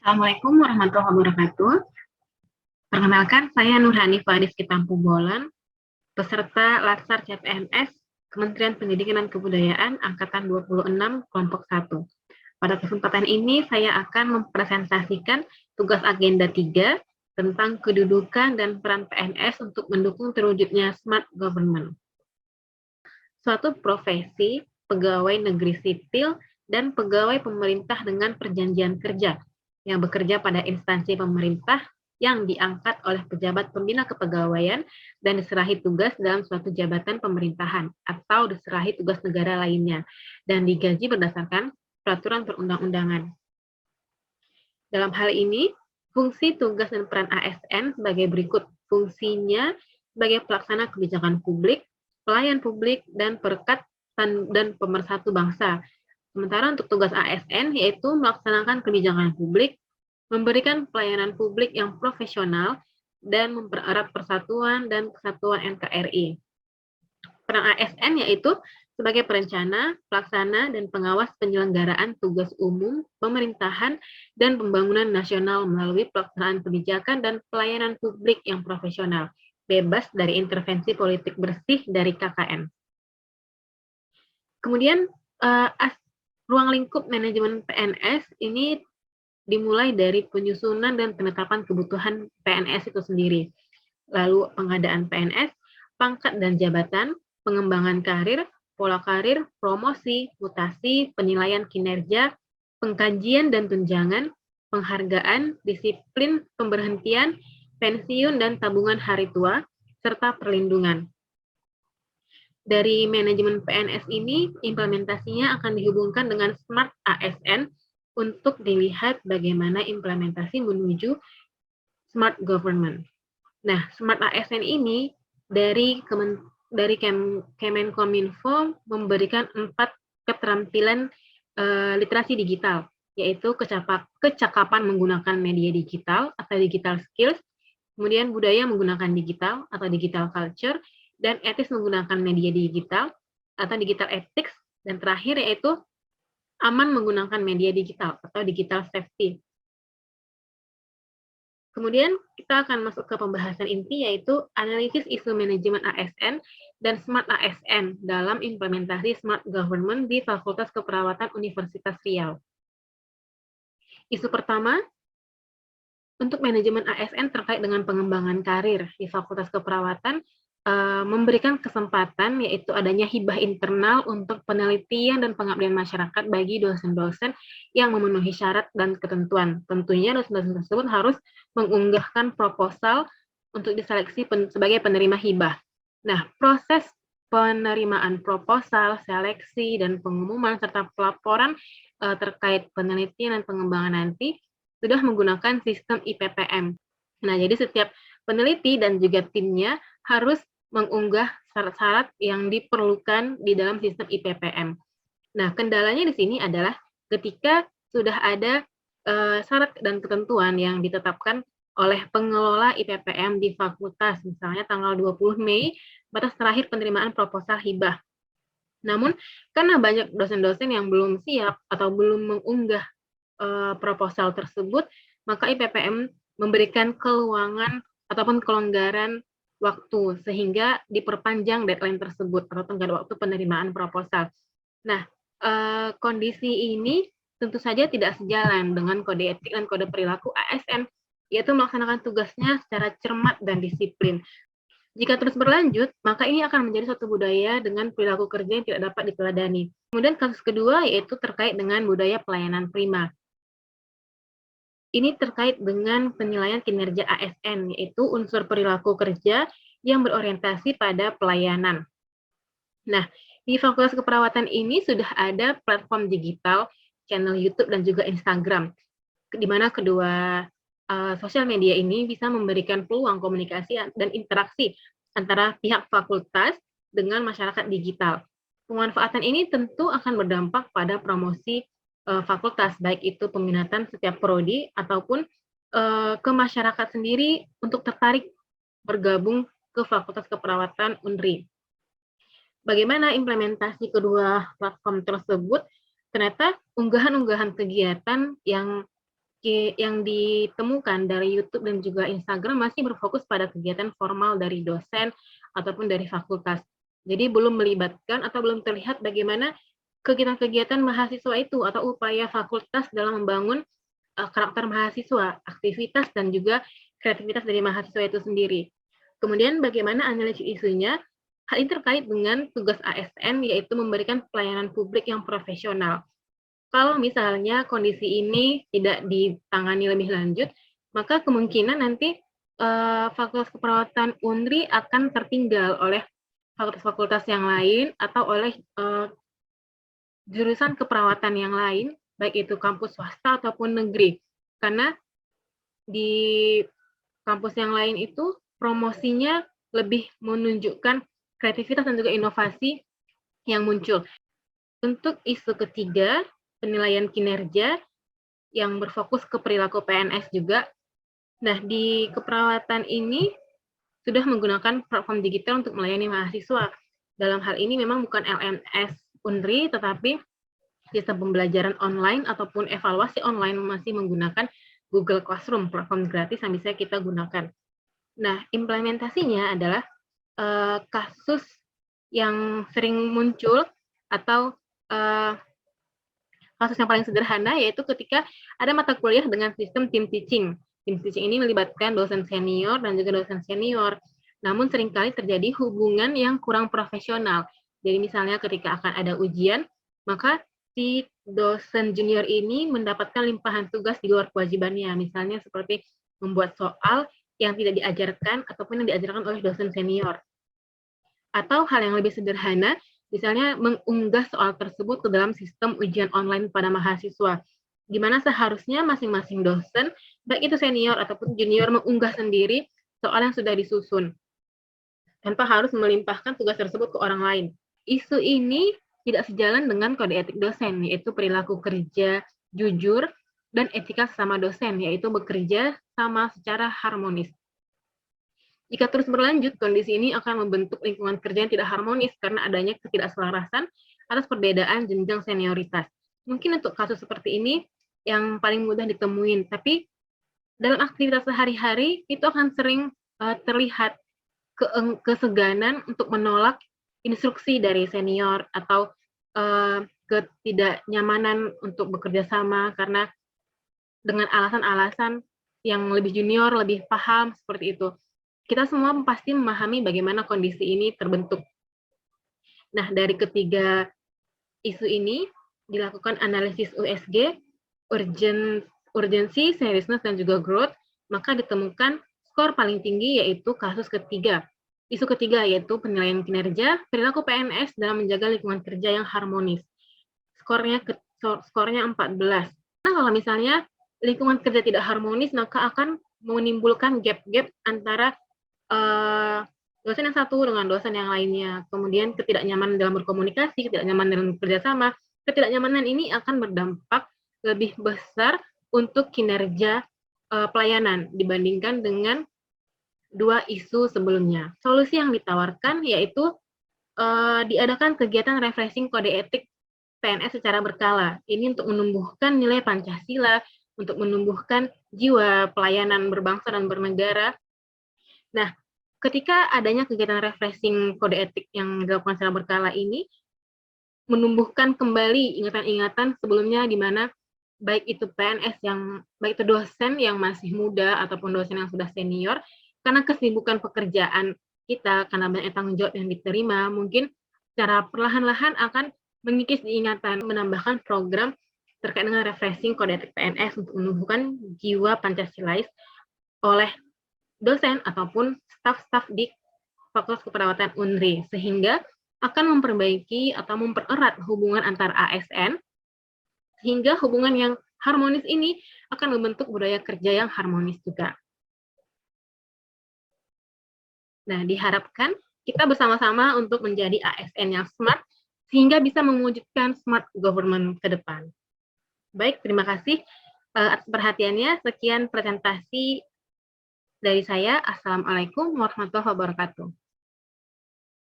Assalamualaikum warahmatullahi wabarakatuh. Perkenalkan, saya Nurhani Faris Kitampu Bolan, peserta Latsar CPNS Kementerian Pendidikan dan Kebudayaan Angkatan 26 Kelompok 1. Pada kesempatan ini, saya akan mempresentasikan tugas agenda 3 tentang kedudukan dan peran PNS untuk mendukung terwujudnya smart government. Suatu profesi, pegawai negeri sipil, dan pegawai pemerintah dengan perjanjian kerja yang bekerja pada instansi pemerintah yang diangkat oleh pejabat pembina kepegawaian dan diserahi tugas dalam suatu jabatan pemerintahan atau diserahi tugas negara lainnya dan digaji berdasarkan peraturan perundang-undangan. Dalam hal ini, fungsi, tugas, dan peran ASN sebagai berikut. Fungsinya sebagai pelaksana kebijakan publik, pelayan publik, dan perekat dan pemersatu bangsa. Sementara untuk tugas ASN yaitu melaksanakan kebijakan publik, memberikan pelayanan publik yang profesional, dan mempererat persatuan dan kesatuan NKRI. Peran ASN yaitu sebagai perencana, pelaksana, dan pengawas penyelenggaraan tugas umum, pemerintahan, dan pembangunan nasional melalui pelaksanaan kebijakan dan pelayanan publik yang profesional, bebas dari intervensi politik bersih dari KKN. Kemudian, ruang lingkup manajemen PNS ini dimulai dari penyusunan dan penetapan kebutuhan PNS itu sendiri. Lalu pengadaan PNS, pangkat dan jabatan, pengembangan karir, pola karir, promosi, mutasi, penilaian kinerja, pengkajian dan tunjangan, penghargaan, disiplin, pemberhentian, pensiun dan tabungan hari tua, serta perlindungan. Dari manajemen PNS ini, implementasinya akan dihubungkan dengan Smart ASN untuk dilihat bagaimana implementasi menuju Smart Government. Nah, Smart ASN ini dari Kemenkominfo memberikan 4 keterampilan literasi digital, yaitu kecakapan menggunakan media digital atau digital skills, kemudian budaya menggunakan digital atau digital culture, dan etis menggunakan media digital atau digital ethics, dan terakhir yaitu aman menggunakan media digital atau digital safety. Kemudian kita akan masuk ke pembahasan inti yaitu analisis isu manajemen ASN dan Smart ASN dalam implementasi Smart Government di Fakultas Keperawatan Universitas Riau. Isu pertama, untuk manajemen ASN terkait dengan pengembangan karir di Fakultas Keperawatan, memberikan kesempatan yaitu adanya hibah internal untuk penelitian dan pengabdian masyarakat bagi dosen-dosen yang memenuhi syarat dan ketentuan. Tentunya dosen-dosen tersebut harus mengunggahkan proposal untuk diseleksi sebagai penerima hibah. Nah, proses penerimaan proposal, seleksi, dan pengumuman serta pelaporan terkait penelitian dan pengembangan nanti sudah menggunakan sistem IPPM. Nah, jadi setiap peneliti dan juga timnya harus mengunggah syarat-syarat yang diperlukan di dalam sistem IPPM. Nah, kendalanya di sini adalah ketika sudah ada syarat dan ketentuan yang ditetapkan oleh pengelola IPPM di fakultas, misalnya tanggal 20 Mei, batas terakhir penerimaan proposal hibah. Namun, karena banyak dosen-dosen yang belum siap atau belum mengunggah proposal tersebut, maka IPPM memberikan keluangan ataupun kelonggaran waktu sehingga diperpanjang deadline tersebut atau tenggat waktu penerimaan proposal. Nah, kondisi ini tentu saja tidak sejalan dengan kode etik dan kode perilaku ASN, yaitu melaksanakan tugasnya secara cermat dan disiplin. Jika terus berlanjut, maka ini akan menjadi suatu budaya dengan perilaku kerja yang tidak dapat diteladani. Kemudian kasus kedua yaitu terkait dengan budaya pelayanan prima. Ini terkait dengan penilaian kinerja ASN, yaitu unsur perilaku kerja yang berorientasi pada pelayanan. Nah, di Fakultas Keperawatan ini sudah ada platform digital, channel YouTube, dan juga Instagram, di mana kedua sosial media ini bisa memberikan peluang komunikasi dan interaksi antara pihak fakultas dengan masyarakat digital. Pemanfaatan ini tentu akan berdampak pada promosi fakultas, baik itu peminatan setiap prodi ataupun ke masyarakat sendiri untuk tertarik bergabung ke Fakultas Keperawatan UNRI. Bagaimana implementasi kedua platform tersebut? Ternyata unggahan-unggahan kegiatan yang yang ditemukan dari YouTube dan juga Instagram masih berfokus pada kegiatan formal dari dosen ataupun dari fakultas. Jadi belum melibatkan atau belum terlihat bagaimana kegiatan-kegiatan mahasiswa itu atau upaya fakultas dalam membangun karakter mahasiswa, aktivitas dan juga kreativitas dari mahasiswa itu sendiri. Kemudian bagaimana analisis isunya? Hal ini terkait dengan tugas ASN, yaitu memberikan pelayanan publik yang profesional. Kalau misalnya kondisi ini tidak ditangani lebih lanjut, maka kemungkinan nanti Fakultas Keperawatan UNRI akan tertinggal oleh fakultas-fakultas yang lain atau oleh jurusan keperawatan yang lain, baik itu kampus swasta ataupun negeri. Karena di kampus yang lain itu promosinya lebih menunjukkan kreativitas dan juga inovasi yang muncul. Untuk isu ketiga, penilaian kinerja yang berfokus ke perilaku PNS juga. Nah, di keperawatan ini sudah menggunakan platform digital untuk melayani mahasiswa. Dalam hal ini memang bukan LMS UNRI, tetapi sistem pembelajaran online ataupun evaluasi online masih menggunakan Google Classroom, platform gratis yang bisa kita gunakan. Nah, implementasinya adalah kasus yang sering muncul atau kasus yang paling sederhana yaitu ketika ada mata kuliah dengan sistem team teaching. Team teaching ini melibatkan dosen senior dan juga dosen senior. Namun seringkali terjadi hubungan yang kurang profesional. Jadi misalnya ketika akan ada ujian, maka si dosen junior ini mendapatkan limpahan tugas di luar kewajibannya. Misalnya seperti membuat soal yang tidak diajarkan ataupun yang diajarkan oleh dosen senior. Atau hal yang lebih sederhana, misalnya mengunggah soal tersebut ke dalam sistem ujian online pada mahasiswa, di mana seharusnya masing-masing dosen, baik itu senior ataupun junior, mengunggah sendiri soal yang sudah disusun, tanpa harus melimpahkan tugas tersebut ke orang lain. Isu ini tidak sejalan dengan kode etik dosen, yaitu perilaku kerja jujur dan etika sesama dosen, yaitu bekerja sama secara harmonis. Jika terus berlanjut, kondisi ini akan membentuk lingkungan kerja yang tidak harmonis karena adanya ketidakselarasan atas perbedaan jenjang senioritas. Mungkin untuk kasus seperti ini yang paling mudah ditemuin, tapi dalam aktivitas sehari-hari itu akan sering terlihat keseganan untuk menolak instruksi dari senior atau ketidaknyamanan untuk bekerja sama karena dengan alasan-alasan yang lebih junior, lebih paham, seperti itu. Kita semua pasti memahami bagaimana kondisi ini terbentuk. Nah, dari ketiga isu ini dilakukan analisis USG, urgency, seriousness, dan juga growth, maka ditemukan skor paling tinggi yaitu kasus ketiga. Isu ketiga yaitu penilaian kinerja, perilaku PNS dalam menjaga lingkungan kerja yang harmonis. Skornya 14. Nah, kalau misalnya lingkungan kerja tidak harmonis, maka akan menimbulkan gap-gap antara dosen yang satu dengan dosen yang lainnya. Kemudian ketidaknyamanan dalam berkomunikasi, ketidaknyamanan dalam bekerja sama. Ketidaknyamanan ini akan berdampak lebih besar untuk kinerja pelayanan dibandingkan dengan dua isu sebelumnya. Solusi yang ditawarkan yaitu diadakan kegiatan refreshing kode etik PNS secara berkala. Ini untuk menumbuhkan nilai Pancasila, untuk menumbuhkan jiwa pelayanan berbangsa dan bernegara. Nah, ketika adanya kegiatan refreshing kode etik yang dilakukan secara berkala ini, menumbuhkan kembali ingatan-ingatan sebelumnya di mana baik itu PNS baik itu dosen yang masih muda ataupun dosen yang sudah senior, karena kesibukan pekerjaan kita, karena banyak tanggung jawab yang diterima, mungkin secara perlahan-lahan akan mengikis diingatan, menambahkan program terkait dengan refreshing kode etik PNS untuk menumbuhkan jiwa Pancasilais oleh dosen ataupun staf-staf di Fakultas Keperawatan UNRI, sehingga akan memperbaiki atau mempererat hubungan antar ASN, sehingga hubungan yang harmonis ini akan membentuk budaya kerja yang harmonis juga. Nah, diharapkan kita bersama-sama untuk menjadi ASN yang smart, sehingga bisa mewujudkan smart government ke depan. Baik, terima kasih atas perhatiannya. Sekian presentasi dari saya. Assalamualaikum warahmatullahi wabarakatuh.